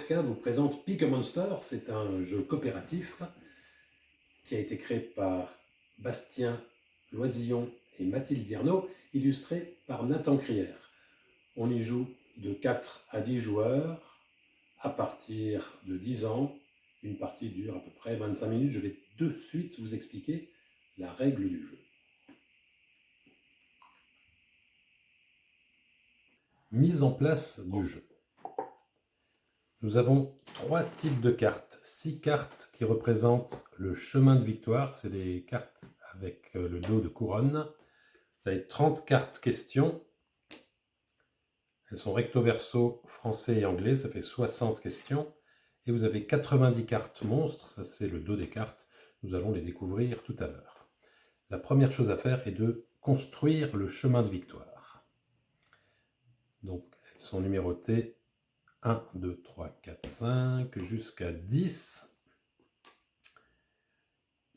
podcast vous présente Pick a Monster. C'est un jeu coopératif qui a été créé par Bastien Loisillon et Mathilde Dierno, illustré par Nathan Crière. On y joue de 4 à 10 joueurs à partir de 10 ans. Une partie dure à peu près 25 minutes. Je vais de suite vous expliquer la règle du jeu. Mise en place du jeu. Nous avons 3 types de cartes. 6 cartes qui représentent le chemin de victoire. C'est les cartes avec le dos de couronne. Vous avez 30 cartes questions. Elles sont recto verso français et anglais. Ça fait 60 questions. Et vous avez 90 cartes monstres. Ça, c'est le dos des cartes. Nous allons les découvrir tout à l'heure. La première chose à faire est de construire le chemin de victoire. Donc, elles sont numérotées 1, 2, 3, 4, 5, jusqu'à 10.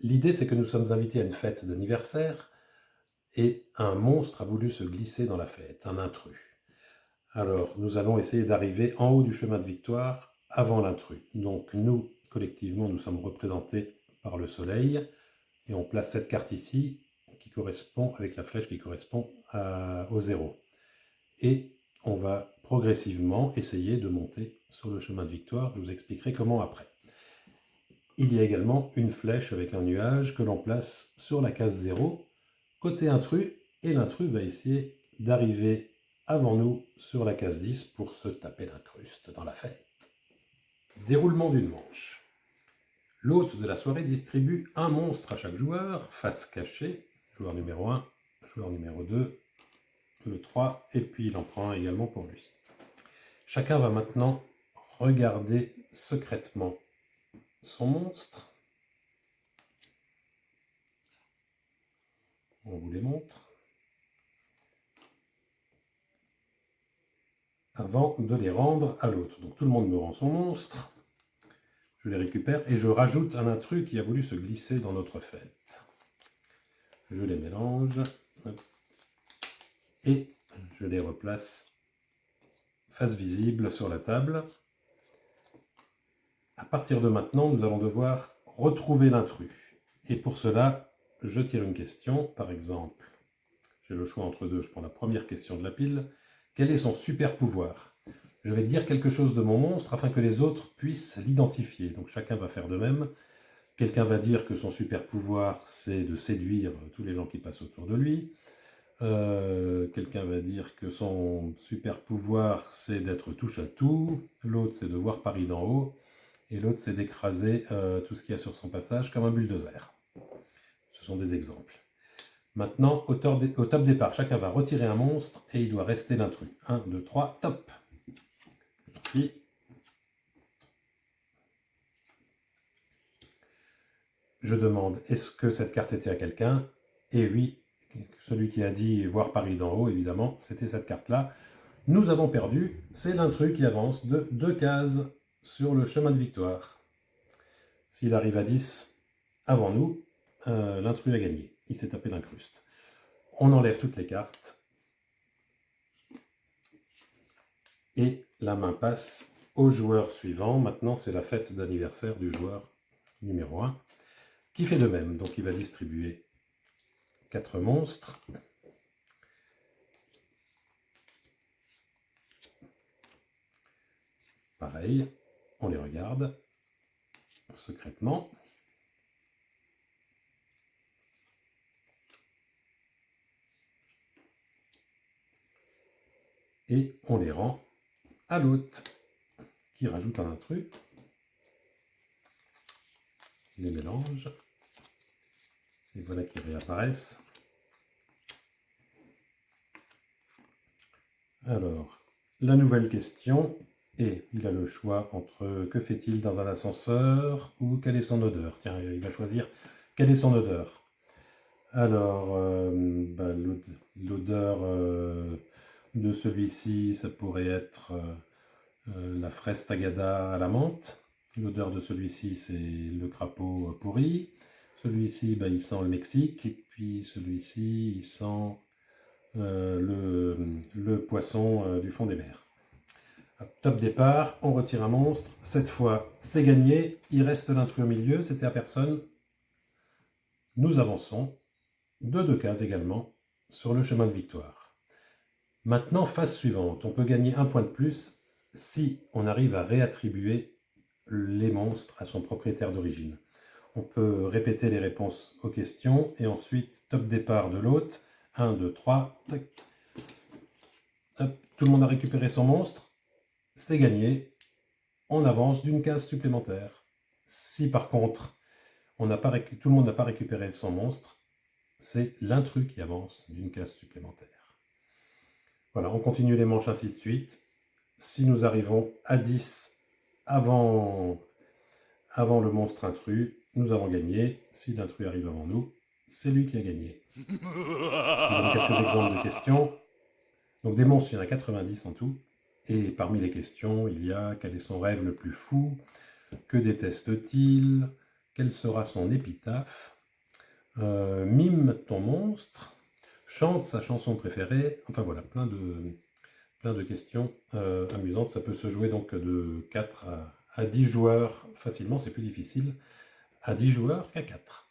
L'idée, c'est que nous sommes invités à une fête d'anniversaire et un monstre a voulu se glisser dans la fête, un intrus. Alors, nous allons essayer d'arriver en haut du chemin de victoire avant l'intrus. Donc, nous, collectivement, nous sommes représentés par le soleil et on place cette carte ici qui correspond avec la flèche qui correspond au 0. Et on va progressivement essayer de monter sur le chemin de victoire. Je vous expliquerai comment après. Il y a également une flèche avec un nuage que l'on place sur la case 0, côté intrus, et l'intrus va essayer d'arriver avant nous sur la case 10 pour se taper l'incruste dans la fête. Déroulement d'une manche. L'hôte de la soirée distribue un monstre à chaque joueur, face cachée, joueur numéro 1, joueur numéro 2, le 3, et puis il en prend un également pour lui. Chacun va maintenant regarder secrètement son monstre. On vous les montre. Avant de les rendre à l'autre. Donc tout le monde me rend son monstre. Je les récupère et je rajoute un intrus qui a voulu se glisser dans notre fête. Je les mélange. Et je les replace face visible sur la table. À partir de maintenant, nous allons devoir retrouver l'intrus. Et pour cela, je tire une question. Par exemple, j'ai le choix entre deux. Je prends la première question de la pile. Quel est son super pouvoir ? Je vais dire quelque chose de mon monstre afin que les autres puissent l'identifier. Donc chacun va faire de même. Quelqu'un va dire que son super pouvoir, c'est de séduire tous les gens qui passent autour de lui. Quelqu'un va dire que son super pouvoir, c'est d'être touche à tout. L'autre, c'est de voir Paris d'en haut. Et l'autre, c'est d'écraser tout ce qu'il y a sur son passage comme un bulldozer. Ce sont des exemples. Maintenant, au top départ, chacun va retirer un monstre et il doit rester l'intrus. 1, 2, 3, top. C'est parti. Je demande, est-ce que cette carte était à quelqu'un ? Et oui, celui qui a dit voir Paris d'en haut, évidemment, c'était cette carte-là. Nous avons perdu, c'est l'intrus qui avance de 2 cases sur le chemin de victoire. S'il arrive à 10 avant nous, l'intrus a gagné. Il s'est tapé l'incruste. On enlève toutes les cartes. Et la main passe au joueur suivant. Maintenant, c'est la fête d'anniversaire du joueur numéro 1, qui fait de même. Donc, il va distribuer 4 monstres. Pareil, on les regarde secrètement. Et on les rend à l'hôte, qui rajoute un intrus. Il les mélange. Et voilà qu'ils réapparaissent. Alors, la nouvelle question est, il a le choix entre que fait-il dans un ascenseur ou quelle est son odeur. Tiens, il va choisir quelle est son odeur. Alors, l'odeur de celui-ci, ça pourrait être la fraise tagada à la menthe. L'odeur de celui-ci, c'est le crapaud pourri. Celui-ci, il sent le Mexique. Et puis celui-ci, il sent le poisson du fond des mers. Hop, top départ, on retire un monstre. Cette fois, c'est gagné. Il reste l'intrus au milieu, c'était à personne. Nous avançons de 2 cases également sur le chemin de victoire. Maintenant, phase suivante. On peut gagner un point de plus si on arrive à réattribuer les monstres à son propriétaire d'origine. On peut répéter les réponses aux questions et ensuite top départ de l'hôte. 1, 2, 3. Tac. Hop, tout le monde a récupéré son monstre. C'est gagné. On avance d'une case supplémentaire. Si par contre tout le monde n'a pas récupéré son monstre, c'est l'intrus qui avance d'une case supplémentaire. Voilà, on continue les manches ainsi de suite. Si nous arrivons à 10 avant le monstre intrus, nous avons gagné. Si l'intrus arrive avant nous, c'est lui qui a gagné. Je vous donne quelques exemples de questions. Donc des monstres, il y en a 90 en tout. Et parmi les questions, il y a quel est son rêve le plus fou? Que déteste-t-il? Quelle sera son épitaphe? Mime ton monstre? Chante sa chanson préférée? Enfin voilà, plein de questions amusantes. Ça peut se jouer donc de 4 à 10 joueurs facilement, c'est plus difficile à 10 joueurs qu'à 4.